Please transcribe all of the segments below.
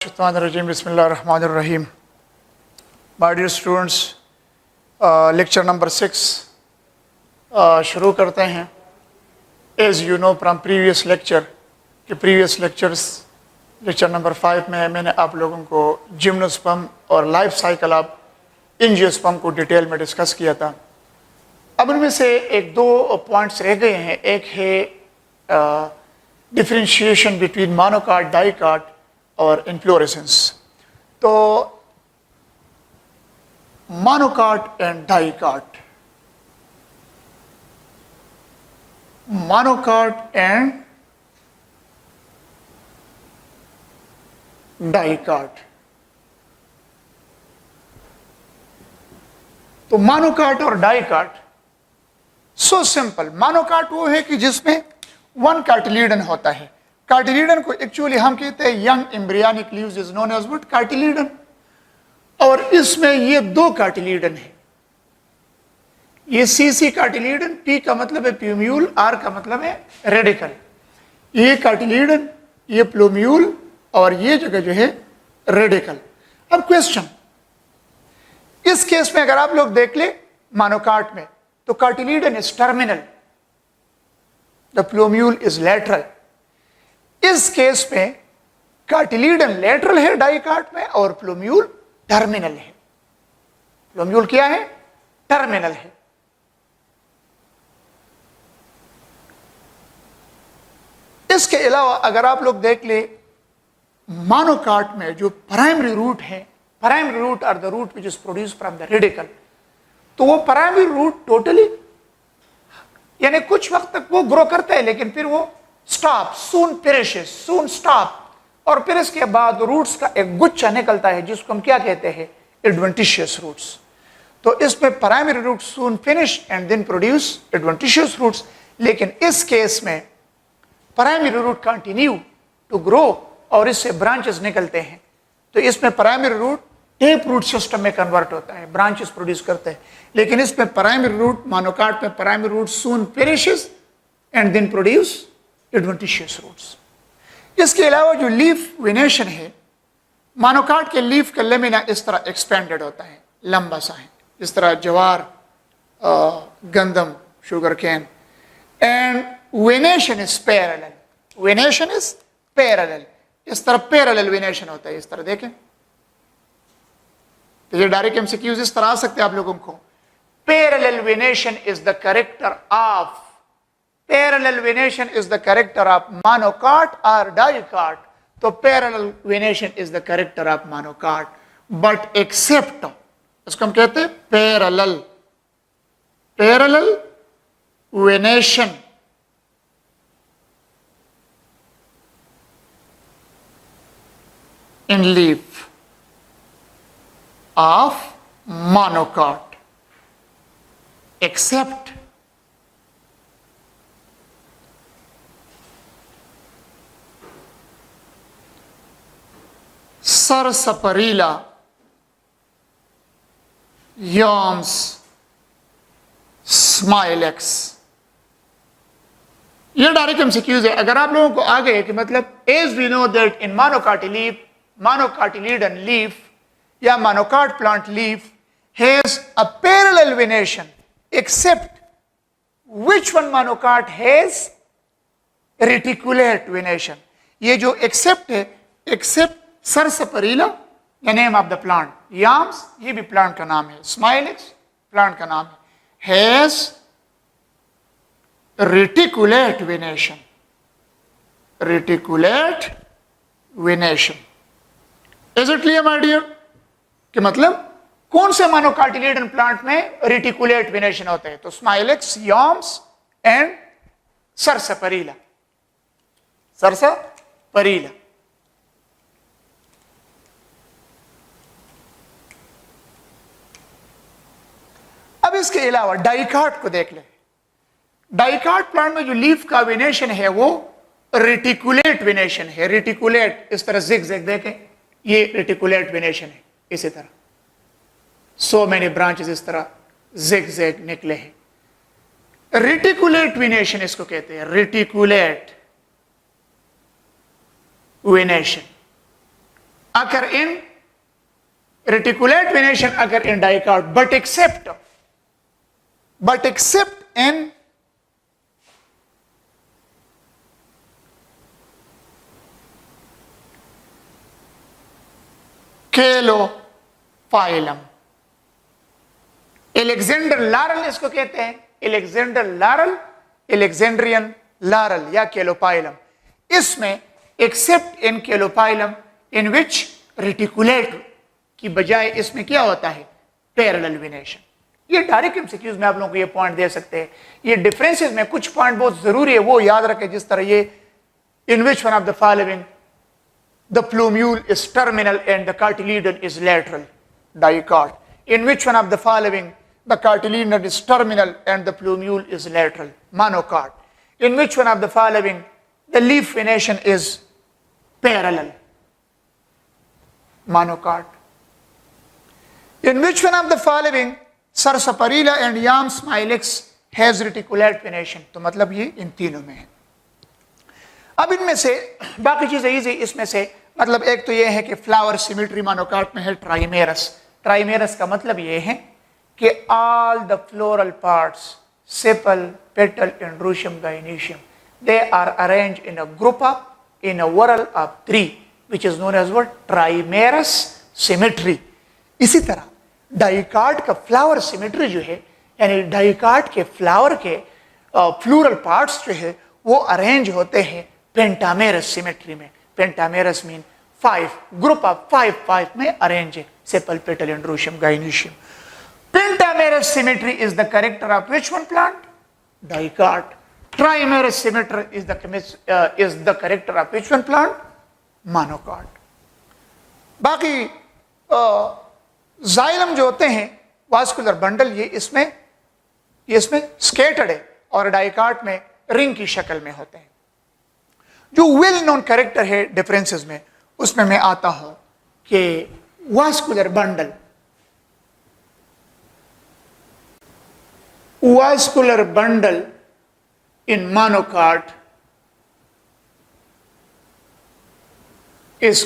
Rajim, Bismillahirrahmanirrahim. My dear students, lecture number 6 शुरू करते हैं. As you know from previous lecture, कि previous lectures, lecture number 5 में मैंने आप लोगों को जिम्नोस्पर्म और लाइफ साइकिल ऑफ एंजियोस्पर्म को डिटेल में डिस्कस किया था. अब उनमें से एक दो पॉइंट्स रह गए हैं. एक है डिफरेंशिएशन बिटवीन मोनोकाट, डाइकाट और इन्फ्लोरेसेंस. तो monocot and dicot, monocot and dicot. तो मोनोकाट और डाइकाट सो सिंपल. मोनोकाट वो है कि जिसमें वन कार्टिलीडन होता है. कार्टिलीडन को एक्चुअली हम कहते हैं young embryonic leaves is known as what, cotyledon. और इसमें ये दो कार्टिलीडन है. ये सीसी कार्टिलीडन, पी का मतलब है प्लूम्यूल, आर का मतलब है रेडिकल. ये कार्टिलीडन, ये प्लूम्यूल और ये जगह जो है रेडिकल. अब क्वेश्चन, इस केस में अगर आप लोग देख ले मोनोकाट में, तो cotyledon is terminal, the plumule is lateral. इस केस में कार्टिलीडन लेटरल है डाइकाट में और प्लूम्यूल टर्मिनल है. प्लूम्यूल क्या है? टर्मिनल है. इसके अलावा अगर आप लोग देख ले मोनोकाट में जो प्राइमरी रूट है, primary root are the root which is produce from the radicle. तो वो प्राइमरी रूट टोटली यानी कुछ वक्त तक वो ग्रो करता है लेकिन फिर वो स्टॉप, सून पेरिशेस, सून स्टॉप. और फिर इसके बाद रूट्स का एक गुच्छा निकलता है जिसको हम क्या कहते हैं? Adventitious roots. तो इसमें primary root soon finish and then produce adventitious roots. लेकिन इस केस में primary root continue to grow और इससे ब्रांचेस निकलते हैं. तो इसमें primary root tap root system में कन्वर्ट होता है, ब्रांचेस प्रोड्यूस करते हैं. लेकिन इसमें प्राइमरी रूट, मोनोकाट में primary root soon perishes and then produce adventitious roots. इसके अलावा जो लीफ वेनेशन है, मोनोकाट के लीफ का लेमिना इस तरह एक्सपेंडेड होता है, लंबा सा है, इस तरह ज्वार, गंदम, sugar cane. And venation is parallel, venation is parallel. इस तरह पैरेलल वेनेशन होता है. इस तरह देखें तो ये डायरेक्ट एमसीक्यूज इस तरह आ सकते हैं आप लोगों को. Parallel venation is the character of, parallel venation is the character of monocot or dicot. तो parallel venation is the character of monocot, but except, इसको हम कहते हैं parallel, parallel venation in leaf of monocot, except Sarsaparilla, yawns, smilex. ये direct MCQs है. अगर आप लोगों को आ गए कि मतलब as we know that in monocot leaf, monocotyledon leaf या monocot plant leaf has a parallel venation except which one monocot has reticulate venation. ये जो एक्सेप्ट है, except sarsaparilla the name of the plant, yams ये भी plant का नाम है, Smilax plant का नाम है, has reticulate venation, reticulate venation. Is it clear my dear? कि मतलब कौन से मोनोकाटिलीडन प्लांट में रेटिकुलेट वेनेशन होते हैं? तो स्माइलेक्स, याम्स एंड सरसपरीला, सरसपरीला. अब इसके अलावा डाइकाट को देख ले. डाइकाट प्लांट में जो लीफ का वेनेशन है वो रेटिकुलेट वेनेशन है. रेटिकुलेट इस तरह जिग जिग देखें, ये रेटिकुलेट वेनेशन है. इसी तरह सो मैनी ब्रांचेस इस तरह जिग जिग निकले हैं. रेटिकुलेट वेनेशन इसको कहते हैं, reticulate venation. occur in reticulate venation occur in dicot, but except in calophyllum. Alexander laurel इसको कहते हैं, एलेक्जेंडर लारल, एलेक्जेंड्रियन लारल या कैलोफाइलम। इसमें एक्सेप्ट इन कैलोफाइलम इन विच रेटिकुलेट की बजाय इसमें क्या होता है, पैरेलल वेनेशन। ये डायरेक्ट एमसीक्यूज में आप लोगों को ये पॉइंट दे सकते हैं। ये डिफरेंसेस में कुछ पॉइंट बहुत जरूरी है, वो याद रखें। जिस तरह ये in which one of the following the plumule is terminal and the cartilaginous is lateral, dicot. In which one of the following the cartilaginous is terminal and the plumule is lateral, monocot. In which one of the following the leaf venation is parallel, monocot. In which one of the following sarsaparilla and yam smilex has reticulate venation? तो मतलब ये इन तीनों में है। अब इनमें से बाकी चीजें इजी, इसमें से मतलब एक तो ये है कि फ्लावर सिमेट्री मोनोकाट में है ट्राइमेरस। ट्राइमेरस का मतलब ये है कि all the floral parts, sepal, petal and androecium gynoecium, they are arrange in a group of, in a whorl of 3 which is known as what, trimerous symmetry. इसी तरह डाइकाट का फ्लावर सिमेट्री जो है, यानी डाइकाट के flower के floral parts जो है वो अरेंज होते हैं पेंटामेरस सिमेट्री में। पेंटामेरस मीन 5, ग्रुप ऑफ 5 में अरेंज है, sepal, petal and androecium gynoecium. Pentamerous symmetry is the character of which one plant, dicot. Trimerous symmetry is the character of which one plant, monocot. बाकी xylem जो होते हैं vascular bundle, ये इसमें scattered है और डाइकाट में रिंग की शक्ल में होते हैं। जो वेल नोन कैरेक्टर है डिफरेंसेस में, उसमें मैं आता हूं कि vascular bundle in monocot is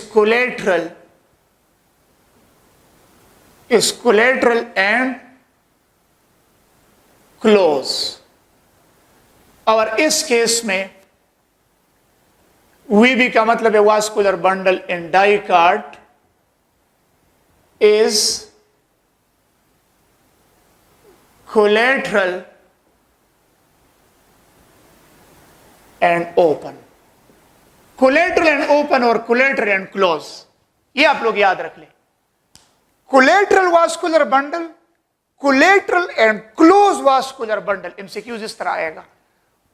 collateral and close। और इस केस में VB का मतलब है vascular bundle in dicot is collateral and open। collateral and open और collateral and close, ये आप लोग याद रख लें। collateral vascular bundle, collateral and close vascular bundle, MCQs इस तरह आएगा।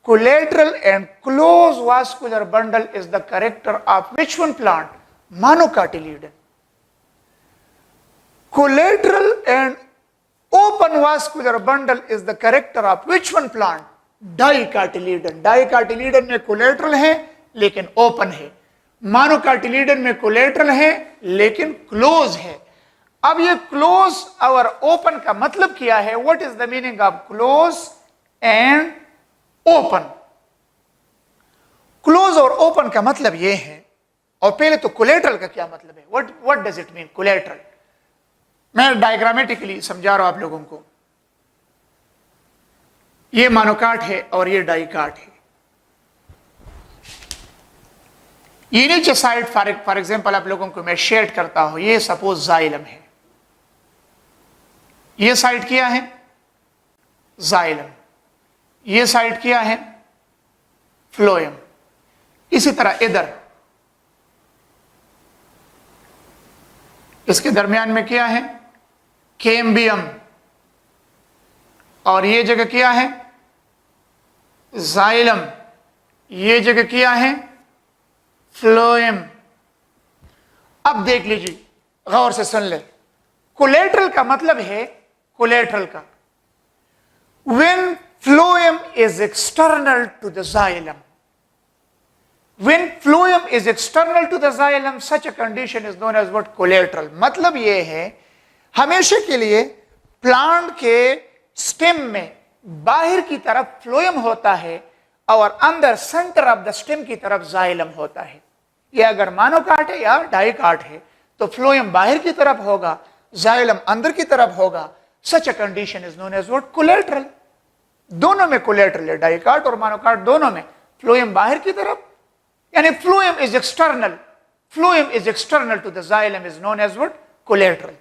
collateral and close vascular bundle is the character of which one plant, monocotyledon। collateral and open vascular bundle is the character of which one plant, dicotyledon। dicotyledon में collateral है लेकिन open है, मोनोकाटिलीडन में collateral है लेकिन क्लोज है। अब ये क्लोज और ओपन का मतलब क्या है, what is the meaning of close and open. Close और ओपन का मतलब ये है, और पहले तो कोलेटरल का क्या मतलब है, what does it mean collateral. मैं डायग्रामेटिकली समझा रहा हूं आप लोगों को। ये मोनोकाट है और ये डाइकाट है। ये नीचे साइड फॉर एग्जांपल आप लोगों को मैं शेड करता हूं, ये सपोज जाइलम है, ये साइड क्या है जाइलम, ये साइड क्या है फ्लोएम। इसी तरह इधर इसके दरमियान में क्या है कैम्बियम, और ये जगह क्या है जाइलम, ये जगह क्या है फ्लोएम। अब देख लीजिए, गौर से सुन ले। कोलेटरल का मतलब है कोलेटरल का, when phloem is external to the xylem, when phloem is external to the xylem such a condition is known as what collateral. मतलब यह है हमेशा के लिए प्लांट के स्टेम में बाहर की तरफ फ्लोएम होता है और अंदर सेंटर ऑफ द स्टेम की तरफ जाइलम होता है। यह अगर मोनोकाट है या डाइकाट है तो फ्लोएम बाहर की तरफ होगा, जाइलम अंदर की तरफ होगा। Such a condition is known as what? Collateral. दोनों में कोलेटरल है, डाइकाट और मोनोकाट दोनों में। फ्लोएम बाहर की तरफ, यानी phloem is external, phloem is external to the xylem is known as what? Collateral.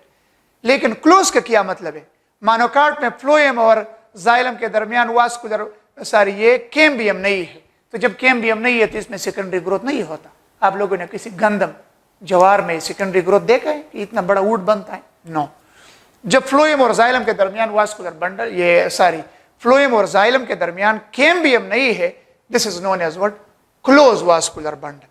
लेकिन क्लोज का क्या मतलब है? मोनोकाट में फ्लोएम और जाइलम के दरमियान वास्कुलर ये कैम्बियम नहीं है। तो जब कैम्बियम नहीं है तो इसमें सेकेंडरी ग्रोथ नहीं होता। आप लोगों ने किसी गंदम जवार में सेकेंडरी ग्रोथ देखा है कि इतना बड़ा वुड बनता है? नो। जब फ्लोएम और जाइलम के दरमियान वास्कुलर बंडल फ्लोएम और जाइलम के दरमियान कैम्बियम नहीं है, this is known as what? Close vascular bundle.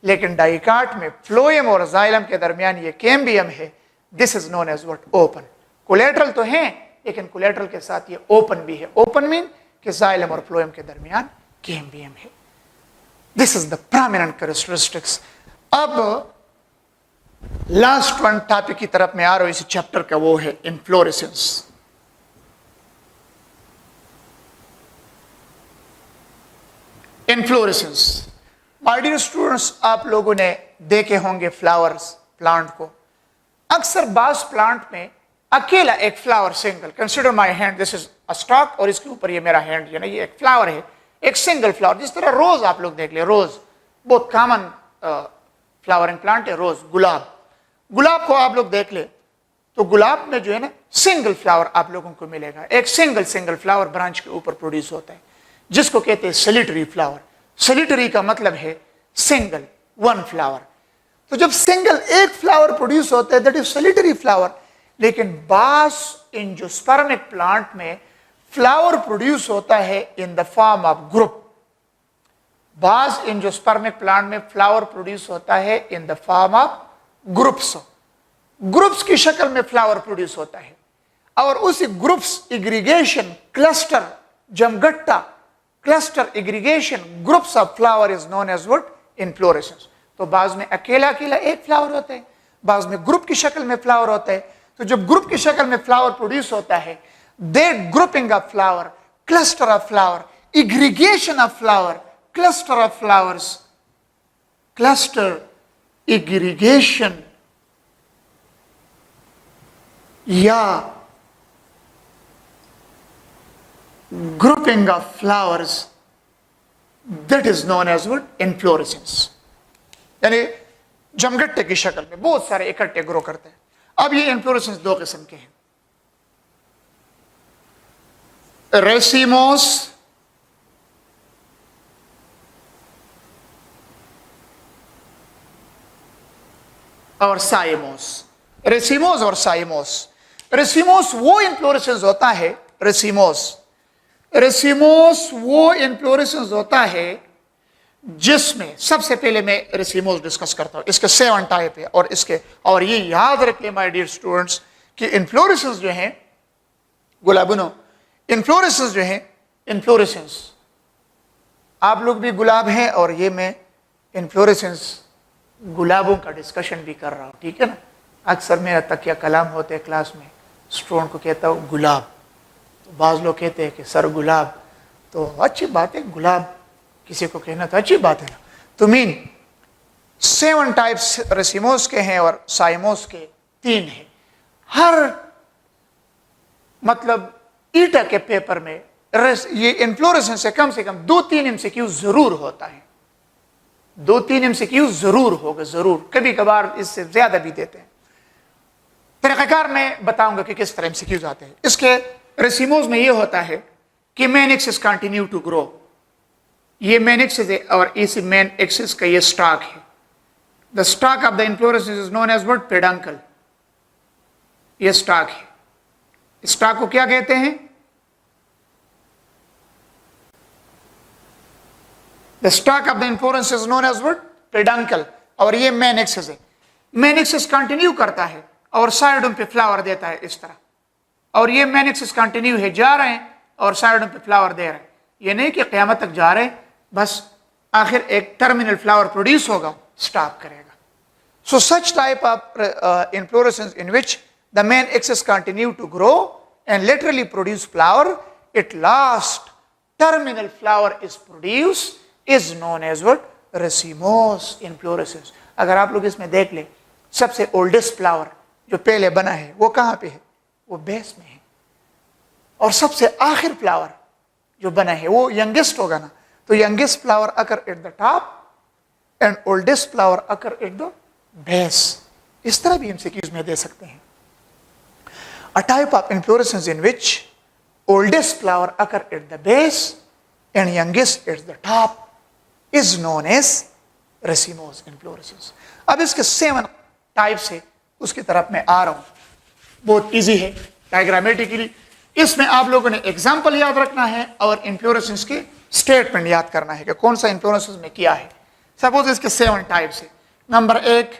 लेकिन डाइकाट में फ्लोएम और जाइलम के दरमियान ये कैम्बियम है, this is known as what? Open. Collateral तो है, लेकिन कोलेटरल के साथ ये ओपन भी है। ओपन मीन कि जाइलम और फ्लोएम के दरमियान कैम्बियम है। This is the prominent characteristics. अब लास्ट वन टॉपिक की तरफ मैं आ रहा हूं इस चैप्टर का, वो है inflorescence. Inflorescence, my dear students, आप लोगों ने देखे होंगे फ्लावर्स प्लांट को। अक्सर बास प्लांट में अकेला एक flower single, consider my hand, this is a stock और इसके ऊपर ये मेरा हैंड, यानी ये एक फ्लावर है, एक सिंगल फ्लावर। जिस तरह रोज आप लोग देख ले, रोज बहुत कॉमन फ्लावरिंग प्लांट है, रोज, गुलाब। गुलाब को आप लोग देख ले तो गुलाब में जो है ना सिंगल फ्लावर आप लोगों को मिलेगा, एक सिंगल फ्लावर ब्रांच के ऊपर प्रोड्यूस होता है, जिसको कहते हैं सॉलिटरी फ्लावर। सॉलिटरी का मतलब है सिंगल, वन फ्लावर। तो जब सिंगल एक फ्लावर प्रोड्यूस होता है, दैट इज सॉलिटरी फ्लावर। लेकिन बास एंजियोस्पर्मिक प्लांट में फ्लावर प्रोड्यूस होता है in the form of group. बास एंजियोस्पर्मिक प्लांट में फ्लावर प्रोड्यूस होता है in the form of groups. Groups की शक्ल में फ्लावर प्रोड्यूस होता है, और उसी ग्रुप्स एग्रीगेशन, क्लस्टर, जमगट्टा, cluster aggregation, groups of flower is known as what? Inflorescence. तो बाज में अकेला अकेला एक फ्लावर होता है, बाज में ग्रुप की शक्ल में फ्लावर होता है। तो जब ग्रुप की शक्ल में फ्लावर प्रोड्यूस होता है, that grouping of flower, cluster of flower, aggregation of flower, cluster of flowers, cluster aggregation या grouping of flowers, that is known as what? Inflorescence। यानी जमगट्टे की शक्ल में बहुत सारे इकट्ठे ग्रो करते हैं। अब ये इन्फ्लोरेसेंस दो किस्म के हैं, रेसिमोस और साइमोस। रेसिमोस और साइमोस। रेसिमोस वो इन्फ्लोरेसेंस होता है, रेसिमोस वो इन्फ्लोरेसेंस होता है जिसमें, सबसे पहले मैं रेसिमोस डिस्कस करता हूं। इसके 7 टाइप है, और ये याद रखिए माय डियर स्टूडेंट्स कि इन्फ्लोरेसेंस जो है गुलाबनो, इन्फ्लोरेसेंस जो है, इन्फ्लोरेसेंस आप लोग भी गुलाब हैं, और ये मैं इन्फ्लोरेसेंस गुलाबों का डिस्कशन भी कर रहा हूं, ठीक है ना। अक्सर मेरा तकिया कलाम होते हैं क्लास में, स्टूडेंट को कहता हूँ गुलाब, तो बाज़ लोग कहते हैं कि सर गुलाब, तो अच्छी बात है, गुलाब किसी को कहना तो अच्छी बात है ना। तो मीन 7 टाइप्स रेसिमोस के हैं और साइमोस के 3 हैं। हर मतलब ईटा के पेपर में ये इन्फ्लोरेसेंस से कम 2-3 MCQ जरूर होता है, 2-3 MCQ जरूर होगा, जरूर, कभी कभार इससे ज्यादा भी देते हैं। तरीक़ाकार मैं बताऊंगा कि किस तरह MCQs आते हैं। इसके रेसिमोस में ये होता है कि main axis continue to grow, ये मेन एक्सिस है और इस मेन एक्सिस का ये स्टॉक है। The stalk of the inflorescence is known as what? Peduncle. ये स्टॉक है, स्टॉक को क्या कहते हैं? The stalk of the inflorescence is known as what? Peduncle. और ये मेन एक्सिस है, मेन एक्सिस कंटिन्यू करता है और साइडों पे फ्लावर देता है इस तरह, और ये मेन एक्सिस कंटिन्यू है, जा रहे हैं और साइडों पे फ्लावर दे रहे हैं। ये नहीं कि क़यामत तक जा रहे हैं, बस आखिर एक टर्मिनल फ्लावर प्रोड्यूस होगा, स्टॉप करेगा। So such type of inflorescence in which the main axis continue to grow and laterally produce flower, it last terminal flower is produce is known as what? Racemose inflorescence. अगर आप लोग इसमें देख ले सबसे oldest flower जो पहले बना है वो कहां पे है? वो बेस में है। और सबसे आखिर फ्लावर जो बना है वो यंगेस्ट होगा ना, तो youngest flower occur at the top and oldest flower occur at the base. इस तरह भी एमसीक्यूज में दे सकते हैं। A type of inflorescence in which oldest flower occur at the base and youngest at the top is known as racemose inflorescence. अब इसके 7 types है, उसकी तरफ मैं आ रहा हूं। बहुत इजी है डायग्रामेटिकली। इसमें आप लोगों ने एग्जाम्पल याद रखना है और इन्फ्लोरेसेंस के स्टेटमेंट याद करना है कि कौन सा इन्फ्लोरेसेंस में किया है। सपोज इसके 7 टाइप्स है। Number 1,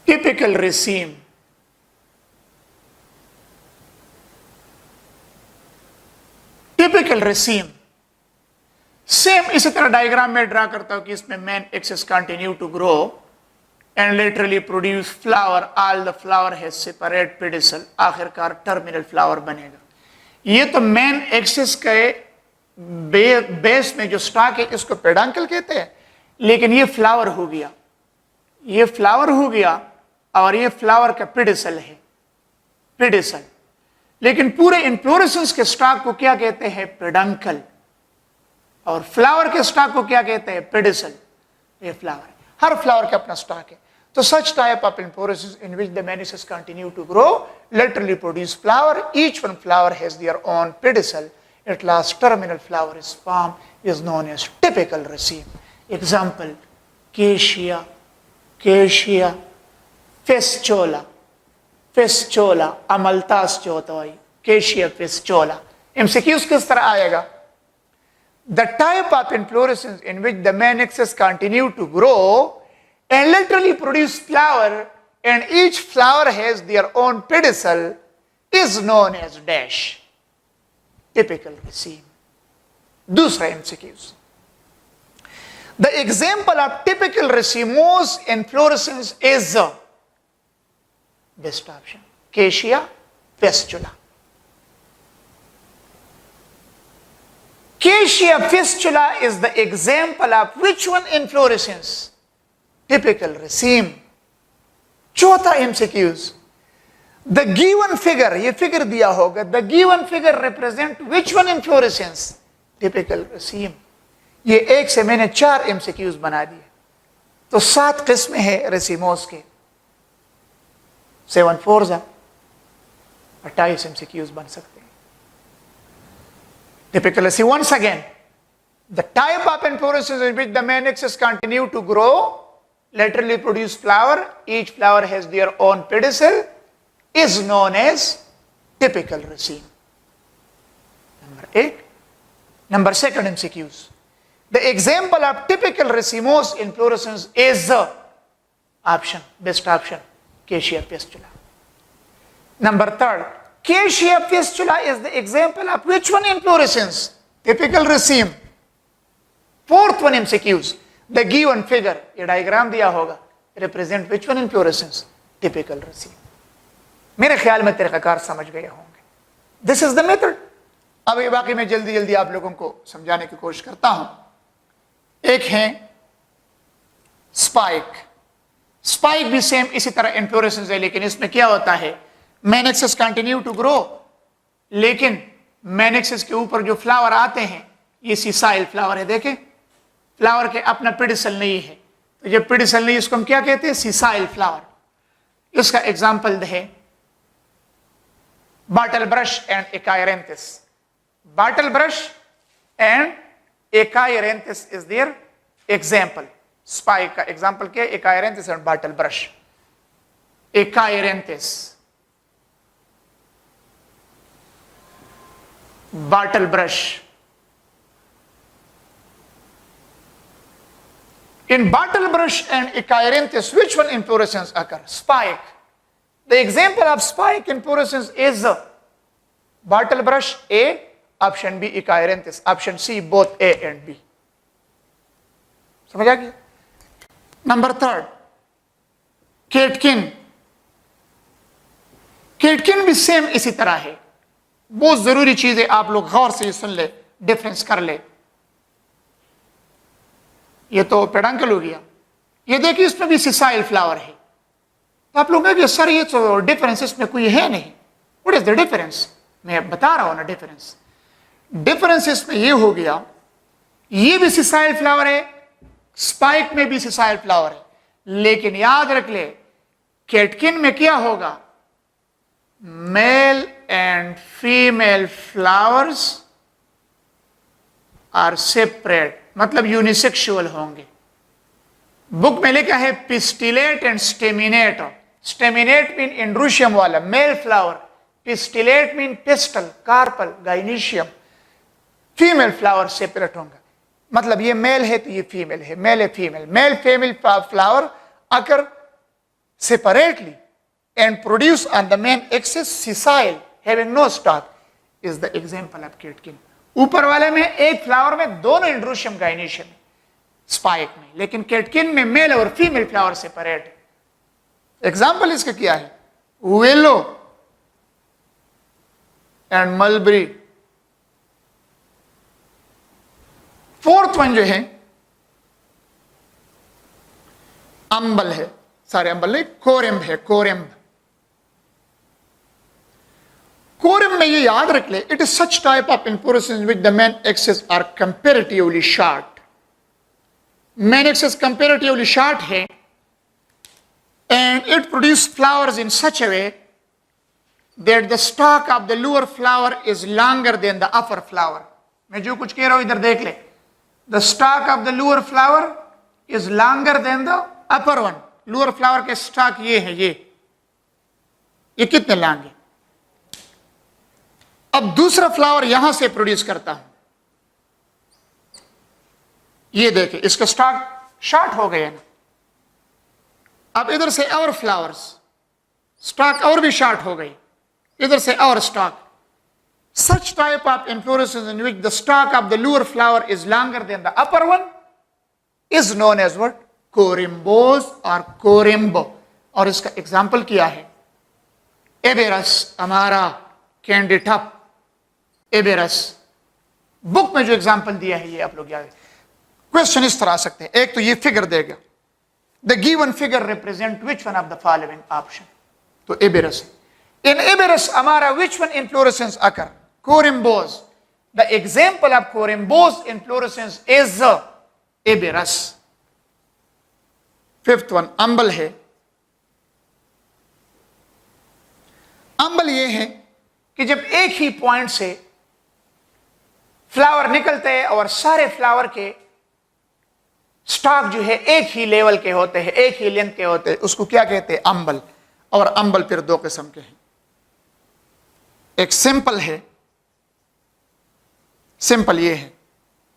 typical raceme. Typical raceme same इसी तरह डायग्राम में ड्रा करता हूं कि इसमें main axis continue to grow and laterally produce flower, all the flower has separate pedicel, आखिरकार टर्मिनल फ्लावर बनेगा। ये तो मेन एक्सिस के बेस में जो स्टॉक है इसको पेडांकल कहते हैं, लेकिन ये फ्लावर हो गया, ये फ्लावर हो गया और ये फ्लावर का पेडिसल है, पेडिसल। लेकिन पूरे इन्फ्लोरेसेंस के स्टॉक को क्या कहते हैं? पेडंकल। और फ्लावर के स्टॉक को क्या कहते हैं? पेडिसल। ये फ्लावर है, हर फ्लावर का अपना स्टॉक है। तो such type of inflorescence in which the main axis continue to grow, laterally produce flower, each one flower has their own pedicel, at last terminal flower is formed, is known as typical raceme. Example, Cassia, Cassia festola, festola, amaltas जो होता है, Cassia festola। MCQs किस तरह आएगा? The type of inflorescence in which the main axis continue to grow and literally produce flower and each flower has their own pedicel is known as dash, typical raceme. दूसरा MCQs. The example of typical racemose inflorescence is the best option, Cassia fistula. Cassia fistula is the example of which one inflorescence? Typical raceme. चौथा MCQs. The given figure, ये figure दिया होगा, the given figure represent which one inflorescence? Typical raceme. ये एक से मैंने 4 MCQs बना दिए, तो 7 किस्में हैं रेसिमोस के। 7 4 28 MCQs बन सकते हैं। Typical raceme, once again, the type of inflorescence in which the main axis continue to grow, laterally produce flower, each flower has their own pedicel, is known as typical raceme. Number 8. Number 2 MCQs. The example of typical racemose inflorescence is the option, best option, Cassia fistula. Number 3. Cassia fistula is the example of which one inflorescence? Typical raceme. 4th one MCQs. The given figure, ये diagram दिया होगा, represent which one inflorescence? Typical raceme. मेरे ख्याल में तरीकाकार समझ गए होंगे। This is the method. अब ये बाकी मैं जल्दी जल्दी आप लोगों को समझाने की कोशिश करता हूं। एक है स्पाइक। स्पाइक भी सेम इसी तरह इन्फ्लोरेसेंस है, लेकिन इसमें क्या होता है? Main axis continue to grow, लेकिन मेन एक्सिस के ऊपर जो फ्लावर आते हैं ये सीसाइल फ्लावर है। देखें, फ्लावर के अपना पेडिसल नहीं है, तो ये पेडिसल नहीं, इसको हम क्या कहते हैं? Sessile flower. इसका एग्जाम्पल है bottle brush and achyranthes. Bottle brush and achyranthes is their example. Spike का एग्जाम्पल क्या है? Achyranthes and bottle brush. Achyranthes, bottle brush. In bottle brush and Echeiranthus, which one inflorescence occur? Spike. The example of spike inflorescence is bottle brush A, option B Echeiranthus, option C both A and B. समझ आ गया? Number 3, Catkin. Catkin भी same इसी तरह है। बहुत जरूरी चीज है, आप लोग गौर से सुन ले, डिफरेंस कर ले। ये तो पेडंकल हो गया। ये देखिए इसमें भी सिसाइल फ्लावर है। तो आप लोग कहेंगे सर ये तो डिफरेंस इसमें कोई है नहीं, व्हाट इज द डिफरेंस? मैं बता रहा हूं ना डिफरेंस। डिफरेंस इसमें ये हो गया, ये भी सिसाइल फ्लावर है, स्पाइक में भी सिसाइल फ्लावर है, लेकिन याद रख ले कैटकिन में क्या होगा, male and female flowers are separate, मतलब यूनिसेक्सुअल होंगे। बुक में लिखा है pistillate and staminate. Staminate mean androecium वाला male flower, pistillate mean pistil carpel gynoecium, female flower separate होंगे। मतलब ये मेल है तो ये फीमेल है, मेल है female, male female flower occur separately and produce on the main axis sessile having no stalk is the example of catkin। ऊपर वाले में एक फ्लावर में दोनों एंड्रूशियम गाइनीशियम, स्पाइक में, लेकिन कैटकिन में मेल और फीमेल फ्लावर सेपरेट है। एग्जाम्पल इसका क्या है, willow and mulberry. Fourth one जो है अंबल है, सारे अंबल नहीं, कोरिम्ब है, कोरिम्ब। कोरिम्ब में ये याद रख ले, it is such type of inflorescence which the main axis are comparatively short. Main axis comparatively short है and it produce flowers in such a way that the stalk of the lower flower is longer than the upper flower. मैं जो कुछ कह रहा हूं इधर देख ले, the stalk of the lower flower is longer than the upper one. Lower flower के स्टॉक ये है, ये कितने लॉन्ग है। अब दूसरा फ्लावर यहां से प्रोड्यूस करता हूं, ये देखें इसका स्टॉक शॉर्ट हो गया ना। अब इधर से और फ्लावर्स, स्टॉक और भी शॉर्ट हो गई, इधर से और stalk. Such type of inflorescence in which the stalk of the lower flower is longer than the upper one is known as what, corymbose और कोरिम्बो। और इसका एग्जाम्पल क्या है, एबेरस, अमारा, कैंडिटप, एबेरस। बुक में जो एग्जाम्पल दिया है ये आप लोग याद। क्वेश्चन इस तरह आ सकते हैं, एक तो ये फिगर देगा, the given figure represent which one of the following option, तो Iberis. In Iberis amara which one inflorescence occur, corymbose. The example of corymbose inflorescence is Iberis. Fifth one umbel है। अंबल ये है कि जब एक ही पॉइंट से फ्लावर निकलते हैं और सारे फ्लावर के स्टॉक जो है एक ही लेवल के होते हैं, एक ही लेंथ के होते हैं, उसको क्या कहते हैं, अंबल। और अंबल फिर दो किस्म के हैं, एक सिंपल है, सिंपल ये है,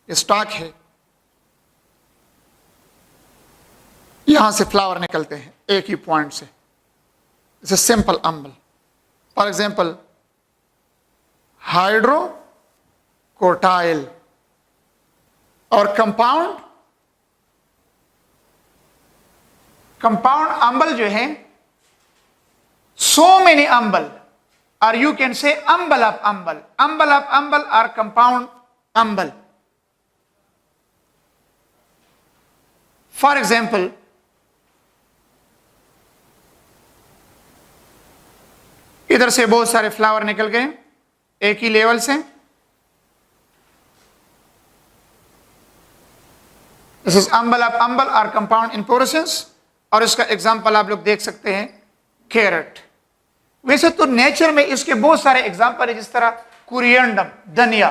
स्टॉक है, यहां से फ्लावर निकलते हैं एक ही पॉइंट से, इसे सिंपल अंबल। For example hydrocotyle. और कंपाउंड, कंपाउंड अंबल जो है, सो मेनी अंबल, और यू कैन से अंबल ऑफ अंबल, अंबल ऑफ अंबल और कंपाउंड अंबल। फॉर एग्जाम्पल इधर से बहुत सारे फ्लावर निकल गए एक ही लेवल से, दिस इज अंबल ऑफ अंबल और कंपाउंड इन्फ्लोरेसेंस। और इसका एग्जांपल आप लोग देख सकते हैं, कैरेट। वैसे तो नेचर में इसके बहुत सारे एग्जांपल है, जिस तरह कुरियंडम, धनिया,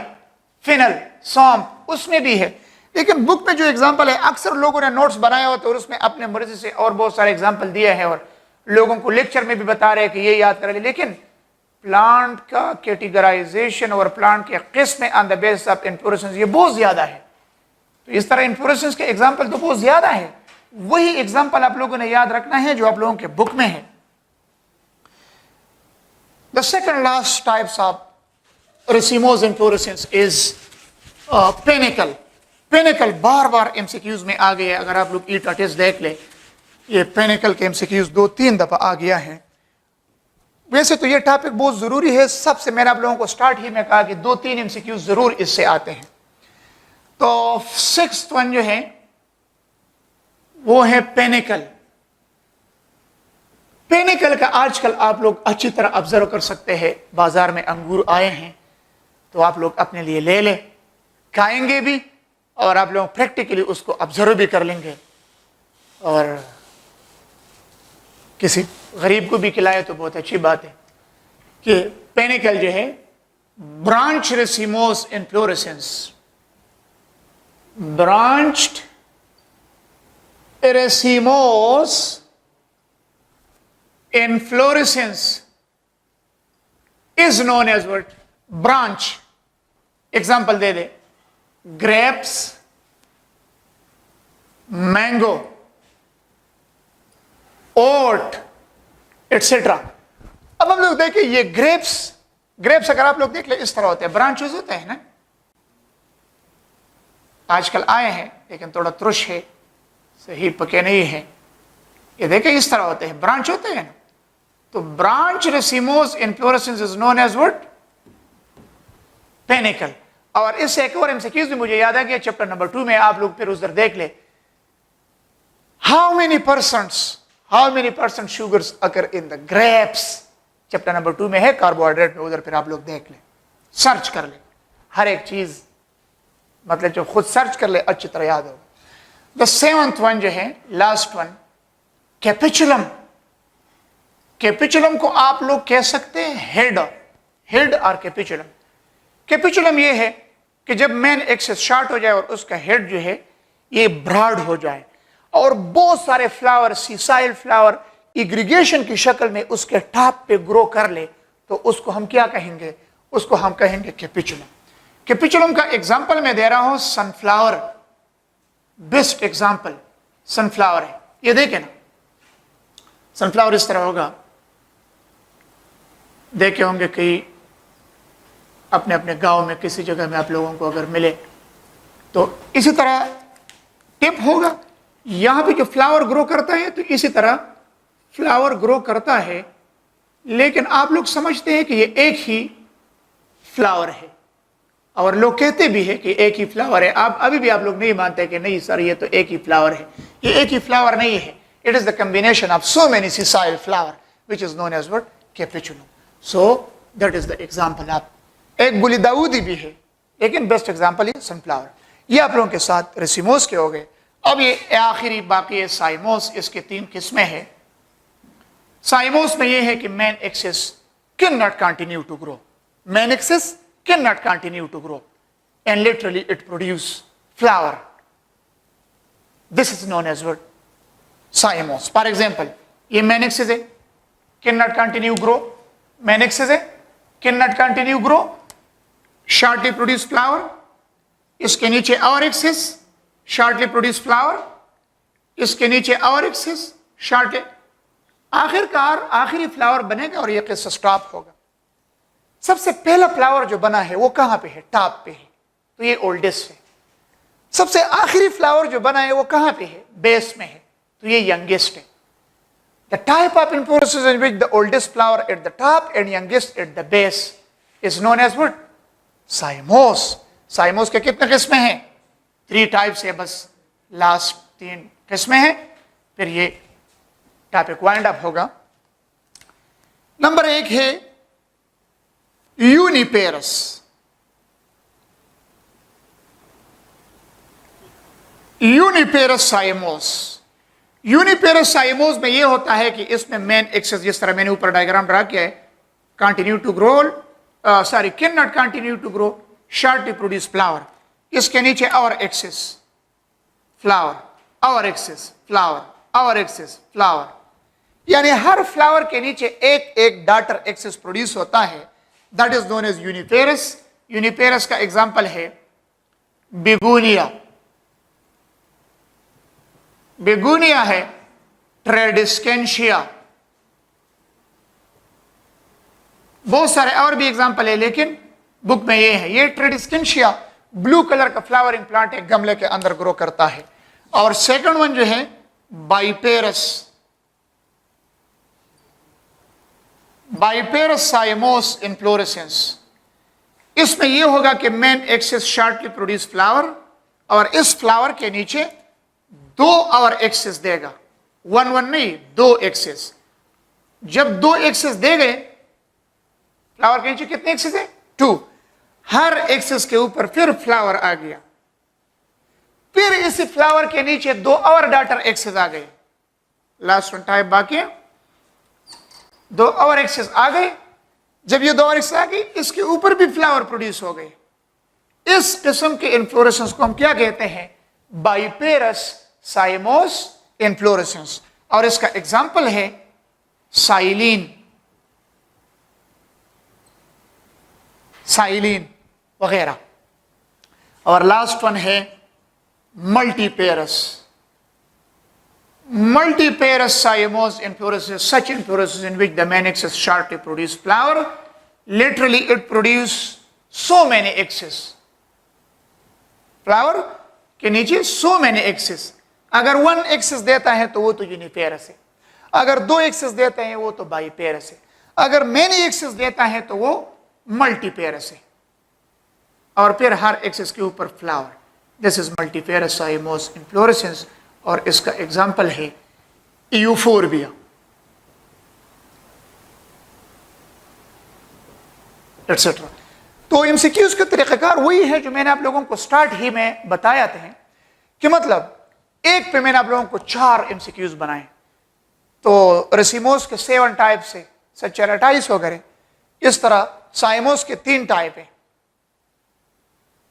फिनल, सौंफ, उसमें भी है। लेकिन बुक में जो एग्जांपल है अक्सर लोगों ने नोट्स बनाया होता है और उसमें अपने मर्जी से और बहुत सारे एग्जांपल दिए हैं और लोगों को लेक्चर में भी बता रहे हैं कि ये याद करें। लेकिन प्लांट का कैटेगराइजेशन और प्लांट के किस्म on the basis of inflorescence ये बहुत ज्यादा है। तो इस तरह इन्फ्लोरेसेंस के एग्जांपल तो बहुत ज्यादा है, वही एग्जांपल आप लोगों ने याद रखना है जो आप लोगों के बुक में है। The second last types of racemose inflorescence is panicle. Panicle bar bar MCQs में आ गया, अगर आप लोग ईटा टेस्ट देख ले, ये पेनिकल के एमसीक्यूज 2-3 दफा आ गया है। वैसे तो ये टॉपिक बहुत जरूरी है, सबसे मैंने आप लोगों को स्टार्ट ही में कहा कि 2-3 एमसीक्यूज जरूर इससे आते हैं। तो सिक्स्थ वन जो है वो है पेनिकल। पेनिकल का आजकल आप लोग अच्छी तरह ऑब्जर्व कर सकते हैं। बाजार में अंगूर आए हैं तो आप लोग अपने लिए ले लें, खाएंगे भी और आप लोग प्रैक्टिकली उसको ऑब्जर्व भी कर लेंगे और किसी गरीब को भी खिलाए तो बहुत अच्छी बात है। कि पेनिकल जो है branch racemose inflorescence, branched racemose inflorescence is known as what? Branch. Example they they, grapes, mango, oat, etc. अब हम लोग देखें ये ग्रेप्स अगर आप लोग देख ले इस तरह होते हैं, ब्रांचेस होते हैं ना, आजकल आए हैं लेकिन थोड़ा तुरश है, सही पके नहीं है। ये देखें इस तरह होते हैं, ब्रांच होते हैं ना। तो branch racemose inflorescence is known as what? Panicle. और इससे एक और एमसीक्यूज भी मुझे याद आ गया, चैप्टर नंबर 2 में आप लोग फिर उधर देख ले, how many percent sugars occur in the grapes, chapter number 2 में है कार्बोहाइड्रेट में, उधर फिर आप लोग देख ले, सर्च कर ले, हर एक चीज मतलब जो खुद सर्च कर ले अच्छी तरह याद होगा। द 7th वन जो है, लास्ट वन, कैपिचुलम। कैपिचुलम को आप लोग कह सकते हैं हेड और कैपिचुलम। कैपिचुलम ये है कि जब मेन एक्सिस शॉर्ट हो जाए और उसका हेड जो है ये ब्रॉड हो जाए और बहुत सारे फ्लावर, सीसाइल फ्लावर इग्रीगेशन की शक्ल में उसके टॉप पे ग्रो कर ले, तो उसको हम क्या कहेंगे? उसको हम कहेंगे कैपिचुलम। कैपिचुलम का एग्जाम्पल मैं दे रहा हूं, सनफ्लावर बेस्ट एग्जाम्पल सनफ्लावर है। ये देखें ना, सनफ्लावर इस तरह होगा, देखे होंगे कई अपने अपने गांव में किसी जगह में आप लोगों को अगर मिले तो इसी तरह टिप होगा। यहां पे जो फ्लावर ग्रो करता है तो इसी तरह फ्लावर ग्रो करता है, लेकिन आप लोग समझते हैं कि ये एक ही फ्लावर है और लोग कहते भी है कि एक ही फ्लावर है। आप अभी भी आप लोग नहीं मानते कि नहीं सर ये तो एक ही फ्लावर है। ये एक ही फ्लावर नहीं है, it is the combination of so many sessile flower which is known as what? Capitulum. So that is the example of एक गुली दाऊदी भी है, लेकिन बेस्ट एग्जाम्पल है सनफ्लावर। ये आप लोगों के साथ रेसिमोस के हो गए। अब ये आखिरी बाकी है साइमोस। इसके 3 किस्में हैं। साइमोस में ये है कि main axis can not continue to grow, main axis can not continue to grow and laterally it produce flower. This is known as what? Cymose. For example ये मेन एक्सिस है, can not continue grow, main axis है, can not continue grow, shortly produce flower. इसके नीचे और axis, shortly produce flower. इसके नीचे और axis, shortly, आखिरकार आखिरी फ्लावर बनेगा और यह किस्सा स्टॉप होगा। सबसे पहला फ्लावर जो बना है वो कहां पे है? टॉप पे है, तो ये ओल्डेस्ट है। सबसे आखिरी फ्लावर जो बना है वो कहां पे है? बेस में है, तो ये यंगेस्ट है। The type of inflorescence in which the oldest flower at the top and youngest at the base is known as what? Cymos. Cymos के कितने किस्में हैं? 3 टाइप्स है बस, लास्ट 3 किस्में हैं, फिर ये टॉपिक वाइंड अप होगा। नंबर 1 है यूनिपेरस। यूनिपेरस साइमोस। यूनिपेरस साइमोस में यह होता है कि इसमें मेन एक्सिस, जिस तरह मैंने ऊपर डायग्राम ड्रा किया है, continue to grow, can not continue to grow, shortly produce flower. इसके नीचे और एक्सिस फ्लावर, और एक्सिस फ्लावर, और एक्सिस फ्लावर, यानी हर फ्लावर के नीचे एक एक डॉटर एक्सिस प्रोड्यूस होता है। That is known as uniparous. Uniparous का एग्जाम्पल है बिगुनिया। बेगुनिया है, ट्रेडिस्केंशिया, बहुत सारे और भी एग्जाम्पल है लेकिन बुक में ये है। ये ट्रेडिस्केंशिया ब्लू कलर का फ्लावरिंग प्लांट एक गमले के अंदर ग्रो करता है। और सेकंड वन जो है बाइपेरस, बाइपेरस साइमोस इन्फ्लोरेसेंस। इसमें यह होगा कि main axis shortly produce flower और इस फ्लावर के नीचे दो और एक्सेस देगा, 1 1 नहीं, 2 एक्सेस। जब 2 एक्सेस दे गए, फ्लावर के नीचे कितने एक्सेस है? 2। हर एक्सेस के ऊपर फिर फ्लावर आ गया, फिर इस फ्लावर के नीचे 2 और डॉटर एक्सेस आ गए। लास्ट वन टाइप बाकी है, 2 और एक्सेस आ गए। जब ये 2 और एक्सेस आ गई, इसके ऊपर भी फ्लावर प्रोड्यूस हो गए। इस किस्म के इन्फ्लोरेसेंस को हम क्या कहते हैं? बाइपेरस साइमोस इन्फ्लोरेसेंस। और इसका एग्जाम्पल है साइलिन, साइलिन वगैरह। और लास्ट वन है multiparous. Multiparous cymose inflorescence, such inflorescence in which the main axis shortly produce flower. Literally it produce so many axes. Flower के नीचे so many axes. अगर 1 axis देता है तो वो तो यूनिपेरस है, अगर 2 axis देते हैं वो तो बाईपेरस है, अगर many axis देता है तो वो मल्टीपेरस है। और फिर हर axis के ऊपर flower. This is multiparous cymose inflorescence। और इसका एग्जाम्पल है यूफोरबिया। एटसेट्रा। तो एमसीक्यूज के तरीक़ाकार वही है जो मैंने आप लोगों को स्टार्ट ही में बताया थे, कि मतलब एक पे मैंने आप लोगों को 4 एमसीक्यूज बनाए। तो रेसिमोस के 7 टाइप से सचेराटाइस वगैरह, इस तरह साइमोस के 3 टाइप है,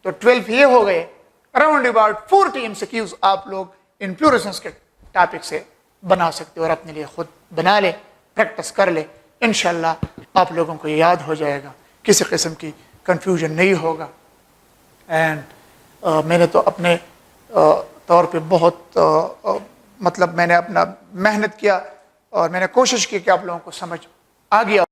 तो 12 ये हो गए। अराउंड अबाउट 40 एमसीक्यूज आप लोग इन्फ्लोरेसेंस के टॉपिक से बना सकते हो, और अपने लिए खुद बना ले, प्रैक्टिस कर ले। इंशाल्लाह आप लोगों को याद हो जाएगा, किसी किस्म की कंफ्यूजन नहीं होगा। एंड मैंने तो अपने तौर पे बहुत मतलब मैंने अपना मेहनत किया और मैंने कोशिश की कि आप लोगों को समझ आ गया